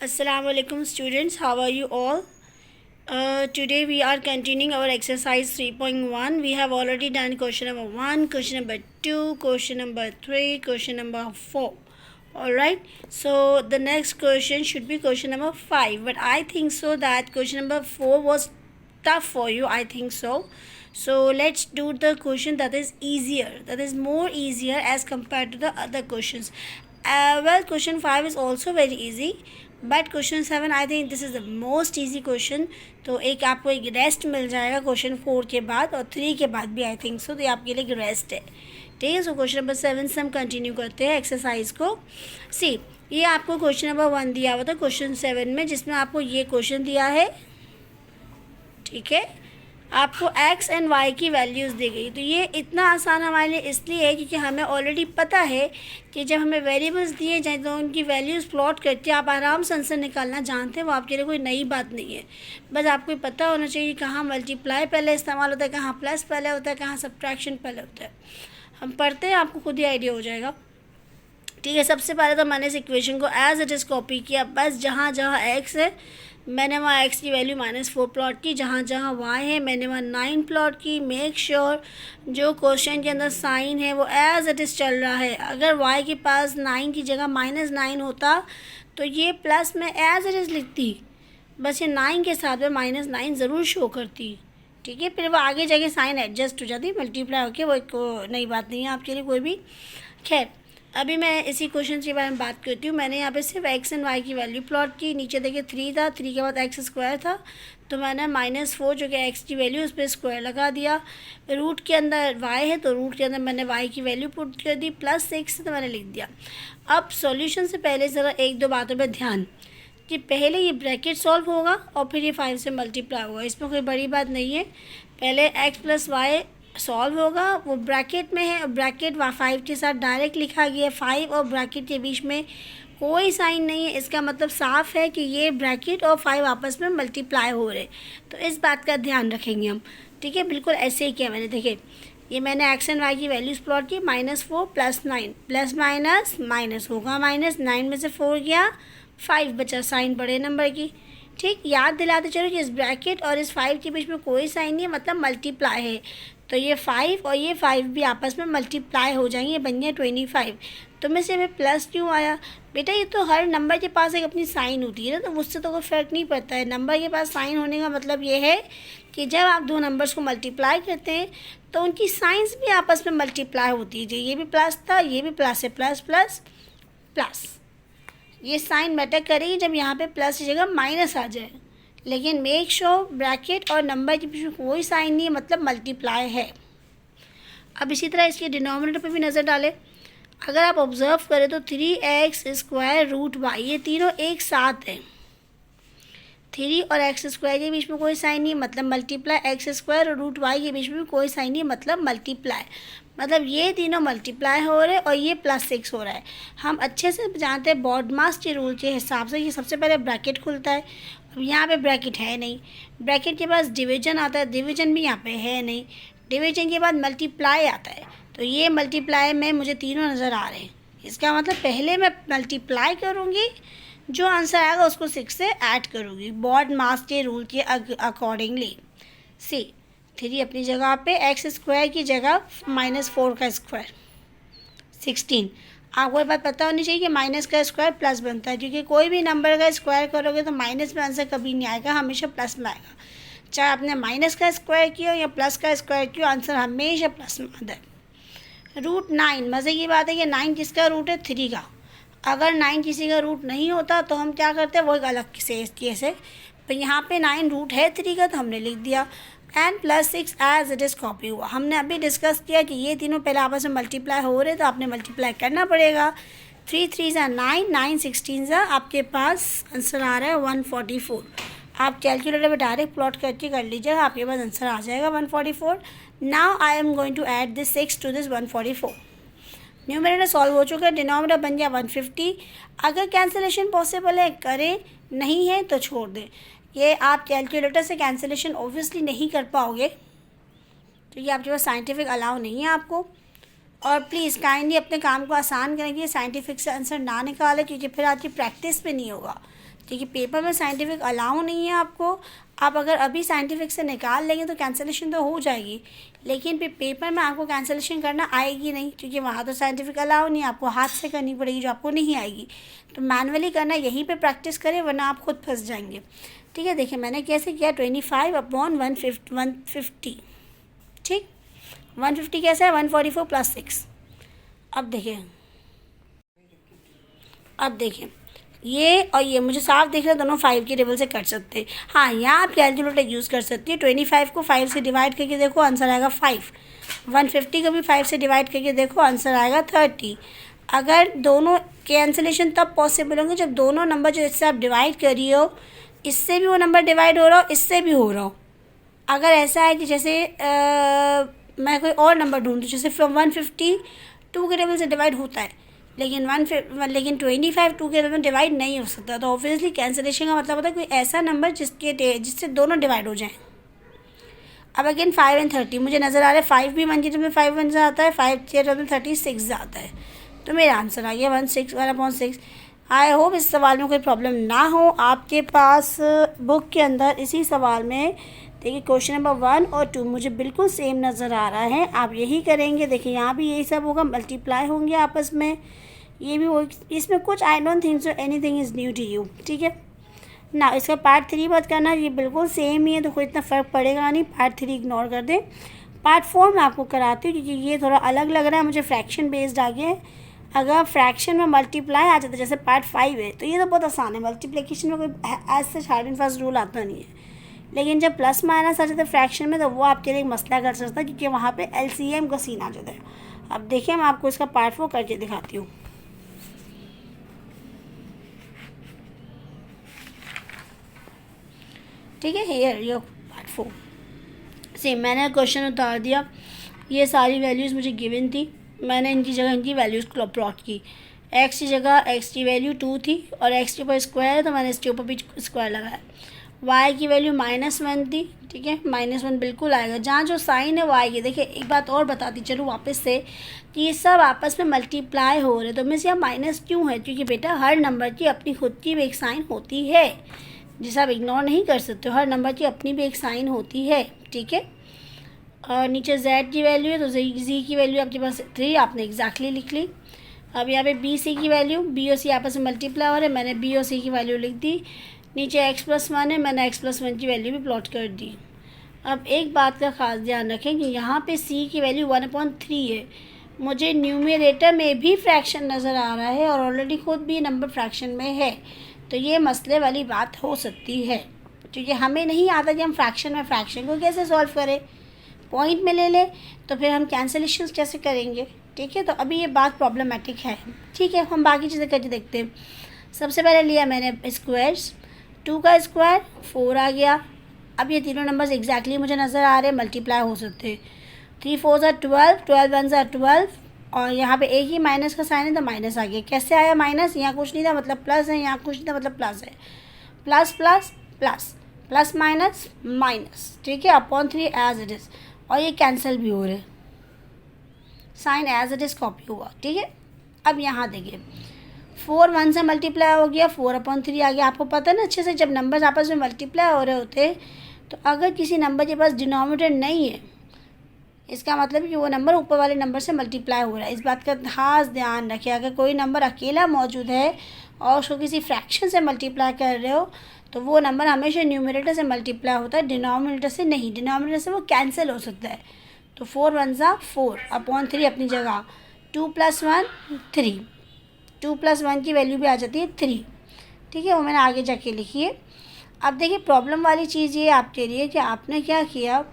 Assalamu alaikum students, how are you all? Today we are continuing our exercise 3.1. We have already done question number 1, question number 2, question number 3, question number 4. Alright, so the next question should be question number 5, but I think so that question number 4 was tough for you, I think so. So let's do the question that is easier, that is more easier as compared to the other questions. Well, question 5 is also very easy, but question 7 I think this is the most easy question. तो एक आपको एक rest मिल जाएगा question 4 के बाद, और 3 के बाद भी आई थिंक सो. तो ये आपके लिए एक रेस्ट है, ठीक है. सो क्वेश्चन नंबर 7 से हम कंटिन्यू करते हैं एक्सरसाइज को. सी, ये आपको क्वेश्चन नंबर 1 दिया हुआ था क्वेश्चन 7 में, जिसमें आपको ये क्वेश्चन दिया है, ठीक है. आपको एक्स एंड वाई की वैल्यूज़ दी गई. तो ये इतना आसान हमारे लिए इसलिए है क्योंकि हमें ऑलरेडी पता है कि जब हमें वेरिएबल्स दिए जाए तो उनकी वैल्यूज़ प्लॉट करके आप आराम से आंसर निकालना जानते हैं. वो आपके लिए कोई नई बात नहीं है. बस आपको पता होना चाहिए कहाँ मल्टीप्लाई पहले इस्तेमाल होता है, कहाँ प्लस पहले होता है, कहाँ सब्ट्रैक्शन पहले होता है. हम पढ़ते हैं, आपको खुद ही आइडिया हो जाएगा, ठीक है. सबसे पहले तो मैंने इस इक्वेशन को एज इट इज़ कॉपी किया. बस जहाँ जहाँ एक्स है मैंने वहाँ x की वैल्यू -4 प्लॉट की, जहाँ जहाँ y है मैंने वहाँ 9 प्लॉट की. मेक श्योर जो क्वेश्चन के अंदर साइन है वो एज इट इज़ चल रहा है. अगर y के पास 9 की जगह -9 होता तो ये प्लस में एज इट इज़ लिखती, बस ये 9 के साथ में -9 ज़रूर शो करती, ठीक है. फिर वो आगे जाके साइन एडजस्ट हो जाती, मल्टीप्लाई होके. वो एक नई बात नहीं है आपके लिए कोई भी. खैर, अभी मैं इसी क्वेश्चन के बारे में बात करती हूँ. मैंने यहाँ पे सिर्फ एक्स एंड वाई की वैल्यू प्लॉट की. नीचे देखिए 3 था, 3 के बाद एक्स स्क्वायर था, तो मैंने -4 जो कि एक्स की वैल्यू उस पर स्क्वायर लगा दिया. रूट के अंदर वाई है तो रूट के अंदर मैंने वाई की वैल्यू पुट कर दी. +6 तो मैंने लिख दिया. अब सॉल्यूशन से पहले ज़रा एक दो बातों पर ध्यान, कि पहले ये ब्रैकेट सॉल्व होगा और फिर ये 5 से मल्टीप्लाई होगा. इसमें कोई बड़ी बात नहीं है. पहले एक्स प्लस वाई सॉल्व होगा, वो ब्रैकेट में है, ब्रैकेट 5 के साथ डायरेक्ट लिखा गया है. 5 और ब्रैकेट के बीच में कोई साइन नहीं है. इसका मतलब साफ है कि ये ब्रैकेट और 5 आपस में मल्टीप्लाई हो रहे. तो इस बात का ध्यान रखेंगे हम, ठीक है. बिल्कुल ऐसे ही किया मैंने. देखिए, ये मैंने एक्स एंड वाई की वैल्यूज़ प्लॉट की. -4 + 9, प्लस माइनस माइनस होगा माइनस. 9 में से 4 गया, 5 बचा, साइन बड़े नंबर की, ठीक. याद दिलाते चलो कि इस ब्रैकेट और इस 5 के बीच में कोई साइन नहीं है, मतलब मल्टीप्लाई है. तो ये 5 और ये 5 भी आपस में मल्टीप्लाई हो जाएंगे, बन गया 25. तो में से हमें प्लस क्यों आया बेटा? ये तो हर नंबर के पास एक अपनी साइन होती है ना, तो उससे तो कोई फ़र्क नहीं पड़ता है. नंबर के पास साइन होने का मतलब ये है कि जब आप दो नंबर्स को मल्टीप्लाई करते हैं तो उनकी साइंस भी आपस में मल्टीप्लाई होती है. ये भी प्लस था, ये भी प्लस है, प्लस प्लस प्लस. ये साइन मैटर करेगी जब यहाँ पे प्लस की जगह माइनस आ जाए. लेकिन मेक श्योर ब्रैकेट और नंबर के बीच में कोई साइन नहीं है, मतलब मल्टीप्लाई है. अब इसी तरह इसके डिनोमिनेटर पे भी नज़र डालें. अगर आप ऑब्ज़र्व करें तो 3x² रूट वाई, ये तीनों एक साथ हैं. 3 और x² के बीच में कोई साइन नहीं, मतलब मल्टीप्लाई. x² और रूट वाई के बीच में भी कोई साइन नहीं, मतलब मल्टीप्लाई. मतलब ये तीनों मल्टीप्लाई हो रहे हैं और ये +6 हो रहा है. हम अच्छे से जानते हैं बॉडमास के रूल के हिसाब से, ये सबसे पहले ब्रैकेट खुलता है. अब यहाँ पे ब्रैकेट है नहीं, ब्रैकेट के पास डिवीजन आता है, डिवीजन भी यहाँ पे है नहीं. डिवीजन के बाद मल्टीप्लाई आता है, तो ये मल्टीप्लाई में मुझे तीनों नज़र आ रहे हैं. इसका मतलब पहले मैं मल्टीप्लाई करूँगी, जो आंसर आएगा उसको 6 से ऐड करूँगी बॉडमास के रूल के अकॉर्डिंगली. सी, 3 अपनी जगह पे, x² की जगह -4 का स्क्वायर 16. आपको ये बात पता होनी चाहिए कि माइनस का स्क्वायर प्लस बनता है, क्योंकि कोई भी नंबर का स्क्वायर करोगे तो माइनस में आंसर कभी नहीं आएगा, हमेशा प्लस में आएगा. चाहे आपने माइनस का स्क्वायर किया या प्लस का स्क्वायर किया, आंसर हमेशा प्लस में आता है. रूट 9, मज़े की बात है कि 9 किसका रूट है? 3 का. अगर 9 किसी का रूट नहीं होता तो हम क्या करते हैं, वो एक अलग केस है. तो यहाँ पे 9 रूट है 3 का, तो हमने लिख दिया. And +6 as it is copy हुआ. हमने अभी डिस्कस किया कि ये तीनों पहले आपस में मल्टीप्लाई हो रहे, तो आपने मल्टीप्लाई करना पड़ेगा. 3 3 9, 9 16 आपके पास आंसर आ रहा है 144. आप कैलकुलेटर पे डायरेक्ट प्लॉट करके कर लीजिएगा, आपके पास आंसर आ जाएगा 144. Now I am going to add this 6 to this 144. Numerator solve हो चुका है, डिनोमिनेटर बन गया 150. अगर कैंसिलेशन पॉसिबल है करें, नहीं है तो छोड़ दें. ये आप कैलकुलेटर से कैंसिलेशन ऑब्वियसली नहीं कर पाओगे, तो ये आपके पास साइंटिफिक अलाउ नहीं है आपको. और प्लीज़ काइंडली अपने काम को आसान करेंगे, साइंटिफिक से आंसर ना निकालें, क्योंकि फिर आपकी प्रैक्टिस पे नहीं होगा। क्योंकि पेपर में साइंटिफिक अलाउ नहीं है आपको। आप अगर अभी साइंटिफिक से निकाल लेंगे तो कैंसिलेशन तो हो जाएगी, लेकिन फिर पेपर में आपको कैंसिलेशन करना आएगी नहीं, क्योंकि वहाँ तो साइंटिफिक अलाउ नहीं, आपको हाथ से करनी पड़ेगी जो आपको नहीं आएगी। तो मैनुअली करना, यहीं पे प्रैक्टिस करें, वरना आप खुद फंस जाएंगे। ठीक है, देखिए मैंने कैसे किया, 25/150, ठीक। 150 कैसे है, 144 + 6। अब देखिए ये और ये मुझे साफ दिख रहा है, दोनों 5 की टेबल से कट सकते हैं। हाँ, यहाँ आप कैलकुलेटर यूज़ कर सकती है। 25 को 5 से डिवाइड करके देखो, आंसर आएगा 5। 150 को भी 5 से डिवाइड करके देखो, आंसर आएगा 30। अगर दोनों कैंसिलेशन तब पॉसिबल होंगे जब दोनों नंबर जिससे आप डिवाइड कर रही हो, इससे भी वो नंबर डिवाइड हो रहा हो, इससे भी हो रहा हो। अगर ऐसा है कि जैसे मैं कोई और नंबर ढूंढूँ, जैसे फ्रॉम 150 2 के टेबल से डिवाइड होता है, लेकिन 25 2 के टेबल में डिवाइड नहीं हो सकता, तो ऑब्वियसली कैंसिलेशन का मतलब होता है कोई ऐसा नंबर जिससे दोनों डिवाइड हो जाएं। अब अगेन 5 और 30 मुझे नज़र आ रहा है, 5 भी 1 की टेबल में 5 1 से आता है, 5 के टेबल में 36 आता है, तो मेरा आंसर आ गया 1/6। आई होप इस सवाल में कोई प्रॉब्लम ना हो आपके पास। बुक के अंदर इसी सवाल में देखिए क्वेश्चन नंबर 1 और 2 मुझे बिल्कुल सेम नज़र आ रहा है। आप यही करेंगे, देखिए यहाँ भी यही सब होगा, मल्टीप्लाई होंगे आपस में, ये भी हो, इसमें कुछ I don't think so anything is new to you. ठीक है ना, इसका पार्ट 3 मत करना, ये बिल्कुल सेम ही है, तो कोई इतना फ़र्क पड़ेगा नहीं। पार्ट 3 इग्नोर कर दें। पार्ट 4 मैं आपको कराती हूँ, क्योंकि ये थोड़ा अलग लग रहा है मुझे, फ्रैक्शन बेस्ड आ गया है। अगर फ्रैक्शन में मल्टीप्लाई आ जाता है जैसे पार्ट 5 है, तो ये तो बहुत आसान है। मल्टीप्लिकेशन में कोई as such hard and fast rule आता नहीं है, लेकिन जब प्लस माइनस आ जाता है फ्रैक्शन में, तो वो आपके लिए एक मसला कर सकता है, क्योंकि वहाँ पे LCM का सीन आ जाता है। अब देखिए मैं आपको इसका पार्ट 4 करके दिखाती हूँ। ठीक है, हियर योर पार्ट 4। सेम मैंने क्वेश्चन उतार दिया, ये सारी वैल्यूज़ मुझे गिवन थी, मैंने इनकी जगह इनकी वैल्यूज़ प्लॉट की। x की जगह x की वैल्यू 2 थी, और x के ऊपर स्क्वायर है तो मैंने इसके ऊपर भी स्क्वायर लगाया। y की वैल्यू -1 थी, ठीक है, -1 बिल्कुल आएगा, जहाँ जो साइन है वो आएगी। देखिए एक बात और बताती चलूँ वापस से, कि ये सब आपस में मल्टीप्लाई हो रहे, तो मिस यहाँ माइनस क्यों है, क्योंकि बेटा हर नंबर की अपनी खुद की भी एक साइन होती है, जिसे आप इग्नोर नहीं कर सकते हो। हर नंबर की अपनी भी एक साइन होती है, ठीक है। और नीचे z की वैल्यू है, तो z की वैल्यू आपके पास 3, आपने एग्जैक्टली लिख ली। अब यहाँ पे b c की वैल्यू, b और c आपस में मल्टीप्लाई हो रहे, मैंने b और c की वैल्यू लिख दी। नीचे x+1 है, मैंने x+1 की वैल्यू भी प्लॉट कर दी। अब एक बात का ख़ास ध्यान रखें कि यहाँ पे c की वैल्यू 1/3 है, मुझे न्यूमरेटर में भी फ्रैक्शन नज़र आ रहा है, और ऑलरेडी खुद भी नंबर फ्रैक्शन में है, तो ये मसले वाली बात हो सकती है, क्योंकि हमें नहीं आता कि हम फ्रैक्शन में फ्रैक्शन को कैसे सॉल्व करें। पॉइंट में ले ले तो फिर हम कैंसिलेशन कैसे करेंगे। ठीक है, तो अभी ये बात प्रॉब्लमेटिक है। ठीक है, हम बाकी चीज़ें करके देखते हैं। सबसे पहले लिया मैंने स्क्वायर्स, 2 का स्क्वायर 4 आ गया। अब ये तीनों नंबर्स एग्जैक्टली मुझे नज़र आ रहे हैं, मल्टीप्लाई हो सकते हैं। 3 4 12, 12 1 12, और यहाँ पे एक ही माइनस का साइन है तो माइनस आ गया। कैसे आया माइनस, यहाँ कुछ नहीं था मतलब प्लस है, यहाँ कुछ नहीं था मतलब प्लस है। Plus plus plus, plus minus minus, ठीक है, अपॉन 3 एज इट इज़, और ये कैंसिल भी हो रहे, sign as it is copy हुआ। ठीक है, अब यहाँ देखिए 4 1 से मल्टीप्लाई हो गया, 4/3 आ गया। आपको पता है ना अच्छे से, जब नंबर्स आपस में मल्टीप्लाई हो रहे होते तो अगर किसी नंबर के पास डिनोमिनेटर नहीं है, इसका मतलब कि वो नंबर ऊपर वाले नंबर से मल्टीप्लाई हो रहा है। इस बात का खास ध्यान रखिए, अगर कोई नंबर अकेला मौजूद है और उसको किसी फ्रैक्शन से मल्टीप्लाई कर रहे हो, तो वो नंबर हमेशा न्यूमरेटर से मल्टीप्लाई होता है, डिनोमिनेटर से नहीं। डिनोमिनेटर से वो कैंसिल हो सकता है। तो 4 1 4/3 अपनी जगह, 2 + 1 3, 2 + 1 की वैल्यू भी आ जाती है 3। ठीक है, वो मैंने आगे जाके लिखी है। अब देखिए प्रॉब्लम वाली चीज़ ये आपके लिए कि आपने क्या किया,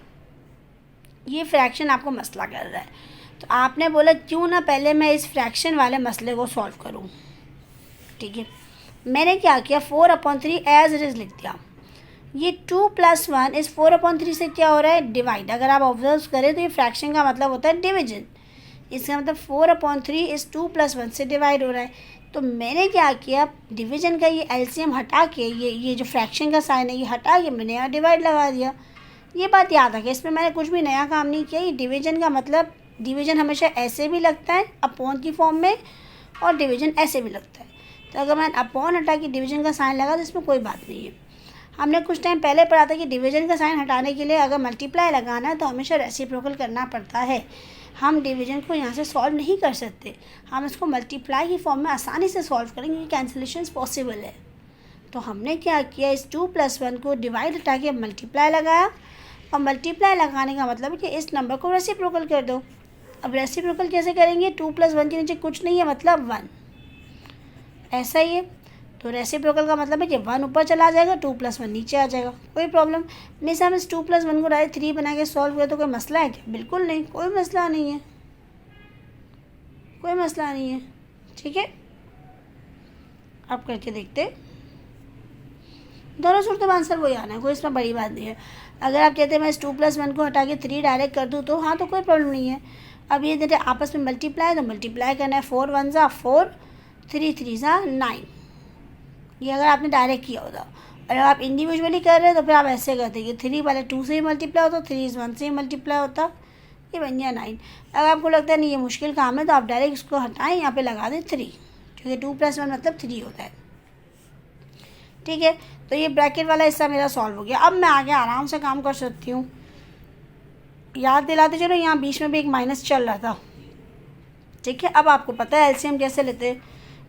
ये फ्रैक्शन आपको मसला कर रहा है, तो आपने बोला क्यों ना पहले मैं इस फ्रैक्शन वाले मसले को सॉल्व करूं। ठीक है, मैंने क्या किया, 4/3 एज इट इज़ लिख दिया। ये 2 + 1 इस 4/3 से क्या हो रहा है, डिवाइड। अगर आप ऑब्जर्व करें तो ये फ्रैक्शन का मतलब होता है डिवीजन। इसका मतलब 4/3 इस 2 + 1 से डिवाइड हो रहा है। तो मैंने क्या किया, डिवीजन का ये LCM हटा के, ये जो फ्रैक्शन का साइन है ये हटा के मैंने यहाँ डिवाइड लगा दिया। ये बात याद रखें, इसमें मैंने कुछ भी नया काम नहीं किया। ये डिवीजन का मतलब डिवीज़न हमेशा ऐसे भी लगता है अपॉन की फॉर्म में, और डिवीज़न ऐसे भी लगता है। तो अगर मैंने अपॉन हटा के डिवीज़न का साइन लगा तो इसमें कोई बात नहीं है। हमने कुछ टाइम पहले पढ़ा था कि डिवीज़न का साइन हटाने के लिए अगर मल्टीप्लाई लगाना है तो हमेशा रेसिप्रोकल करना पड़ता है। हम डिवीज़न को यहाँ से सॉल्व नहीं कर सकते, हम इसको मल्टीप्लाई की फॉर्म में आसानी से सॉल्व करेंगे क्योंकि कैंसिलेशन पॉसिबल है। तो हमने क्या किया, इस 2+1 को डिवाइड हटा के मल्टीप्लाई लगाया, और मल्टीप्लाई लगाने का मतलब है कि इस नंबर को रेसिप्रोकल कर दो। अब रेसिप्रोकल कैसे करेंगे, 2+1 के नीचे कुछ नहीं है मतलब 1, ऐसा ही है। तो रेसिप्रोकल का मतलब है कि 1 ऊपर चला जाएगा, 2+1 नीचे आ जाएगा, कोई प्रॉब्लम नहीं। हम इस 2+1 को डायरेक्ट 3 बना के सॉल्व करें तो कोई मसला है क्या, बिल्कुल नहीं, कोई मसला नहीं है, कोई मसला नहीं है। ठीक है, अब करके देखते, दोनों सूरत में आंसर वही आना है, कोई इसमें बड़ी बात नहीं है। अगर आप कहते हैं मैं इस 2+1 को हटा के 3 डायरेक्ट कर दूँ तो हाँ, तो कोई प्रॉब्लम नहीं है। अब ये देते आपस में मल्टीप्लाई, तो मल्टीप्लाई करना है, 4 1 ज़ा 4, 3 3 ज़ा 9, ये अगर आपने डायरेक्ट किया होता। और आप इंडिविजुअली कर रहे हैं तो फिर आप ऐसे करते कि 3 पहले 2 से ही मल्टीप्लाई होता, 3 1 से ही मल्टीप्लाई होता, ये बन गया 9। अगर आपको लगता है नहीं ये मुश्किल काम है तो आप डायरेक्ट इसको हटाएं, यहाँ पे लगा दें 3, क्योंकि 2+1 मतलब 3 होता है। ठीक है, तो ये ब्रैकेट वाला हिस्सा मेरा सॉल्व हो गया। अब मैं आगे आराम से काम कर सकती हूँ। याद दिलाते चलो, यहाँ बीच में भी एक माइनस चल रहा था। ठीक है, अब आपको पता है एलसीएम कैसे लेते हैं।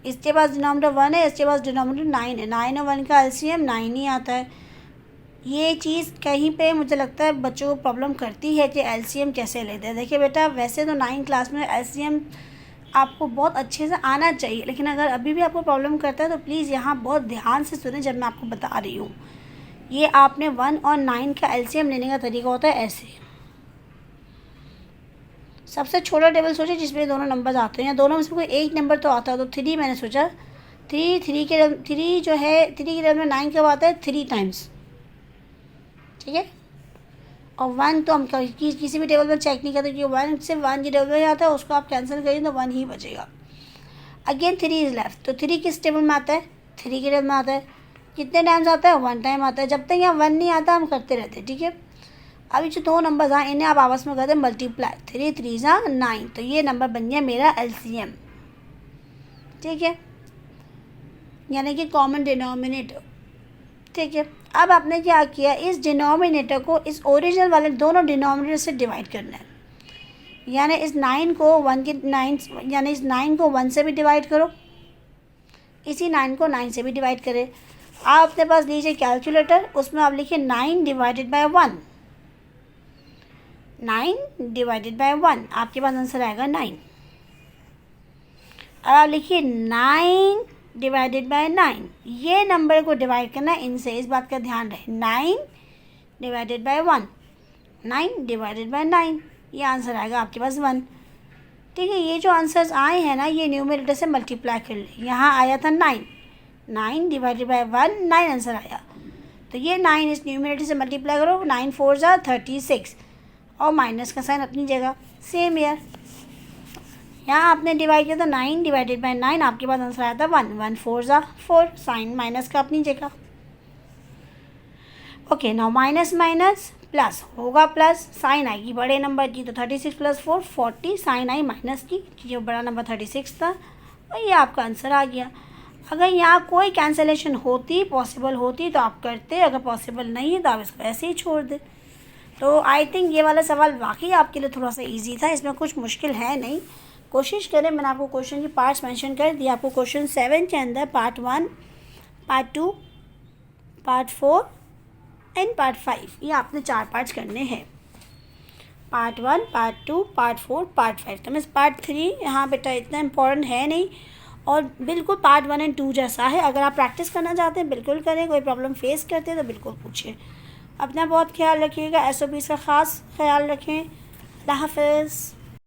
इसके पास डिनोमिनेटर 1 है, इसके पास डिनोमिनेटर 9 है, 9 और 1 का एलसीएम 9 ही आता है। ये चीज़ कहीं पे मुझे लगता है बच्चों को प्रॉब्लम करती है कि एलसीएम कैसे लेते हैं। देखिए बेटा, वैसे तो 9 क्लास में एलसीएम आपको बहुत अच्छे से आना चाहिए, लेकिन अगर अभी भी आपको प्रॉब्लम करता है तो प्लीज़ यहाँ बहुत ध्यान से सुने जब मैं आपको बता रही हूँ। ये आपने 1 और 9 का एलसीएम लेने का तरीका होता है ऐसे, सबसे छोटा टेबल सोचे जिसमें दोनों नंबर आते हैं, या दोनों में से कोई एक नंबर तो आता है। तो 3 मैंने सोचा, 3 जो है 3 के टेबल में 9 कब आता है, 3 टाइम्स। ठीक है, और 1 तो हम किसी भी टेबल में चेक नहीं करते क्योंकि 1 से 1 के टेबल में आता है, उसको आप कैंसिल करिए तो 1 ही बचेगा। अगेन 3 इज़ लेफ्ट, तो 3 किस टेबल में आता है, 3 के टेबल में आता है। कितने टाइम्स आता है, 1 टाइम आता है। जब तक यहाँ 1 नहीं आता हम करते रहते हैं। ठीक है, अभी जो दो नंबर्स हैं इन्हें आप आपस में करते हैं मल्टीप्लाई, 3 3 ज़ा 9, तो ये नंबर बन गया मेरा एलसीएम। ठीक है, यानी कि कॉमन डिनोमिनेटर। ठीक है, अब आपने क्या किया, इस डिनोमिनेटर को इस ओरिजिनल वाले दोनों डिनोमिनेटर से डिवाइड करना है। यानी इस 9 को 1 से भी डिवाइड करो, इसी 9 को 9 से भी डिवाइड करें। आप अपने पास लीजिए कैलकुलेटर, उसमें आप लिखिए 9 डिवाइडेड बाय 1, 9 डिवाइडेड बाय 1, आपके पास आंसर आएगा 9। अब आप लिखिए 9 डिवाइडेड बाय 9, ये नंबर को डिवाइड करना है इनसे, इस बात का ध्यान रहे। 9 डिवाइडेड बाय 1, 9 डिवाइडेड बाय 9, ये आंसर आएगा आपके पास 1। ठीक है, ये जो आंसर्स आए हैं ना, ये न्यूमरेटर से मल्टीप्लाई कर ले। यहाँ आया था 9, 9 डिवाइडेड बाय 1, 9 आंसर आया। तो ये 9 इस न्यूमरेटर से मल्टीप्लाई करो, 9 4 ज़ा 36, और माइनस का साइन अपनी जगह, सेम ईयर। यहाँ आपने डिवाइड किया था 9 डिवाइडेड बाय 9, आपके पास आंसर आया था 1, 1 4 ज़ा 4, साइन माइनस का अपनी जगह। Okay, now minus minus plus होगा प्लस, साइन आएगी बड़े नंबर की, तो 36 + 4 40, साइन आई माइनस की, जो बड़ा नंबर 36 था, और ये आपका आंसर आ गया। अगर यहाँ कोई कैंसिलेशन होती, पॉसिबल होती तो आप करते, अगर पॉसिबल नहीं है तो आप इसको ऐसे ही छोड़ दें। तो आई थिंक ये वाला सवाल वाकई आपके लिए थोड़ा सा इजी था, इसमें कुछ मुश्किल है नहीं। कोशिश करें, मैंने आपको क्वेश्चन की पार्ट्स मेंशन कर दिया। आपको क्वेश्चन 7 के अंदर part 1, part 2, part 4 and part 5, ये आपने 4 पार्ट्स करने हैं। Part 1, part 2, part 4, part 5। तो मीन्स पार्ट 3 यहाँ बेटा इतना इम्पोर्टेंट है नहीं, और बिल्कुल पार्ट 1 और 2 जैसा है। अगर आप प्रैक्टिस करना चाहते हैं बिल्कुल करें, कोई प्रॉब्लम फेस करते हैं तो बिल्कुल पूछें। अपना बहुत ख्याल रखिएगा, SOPs का ख़ास ख्याल रखें। अल्लाह हाफ़िज़।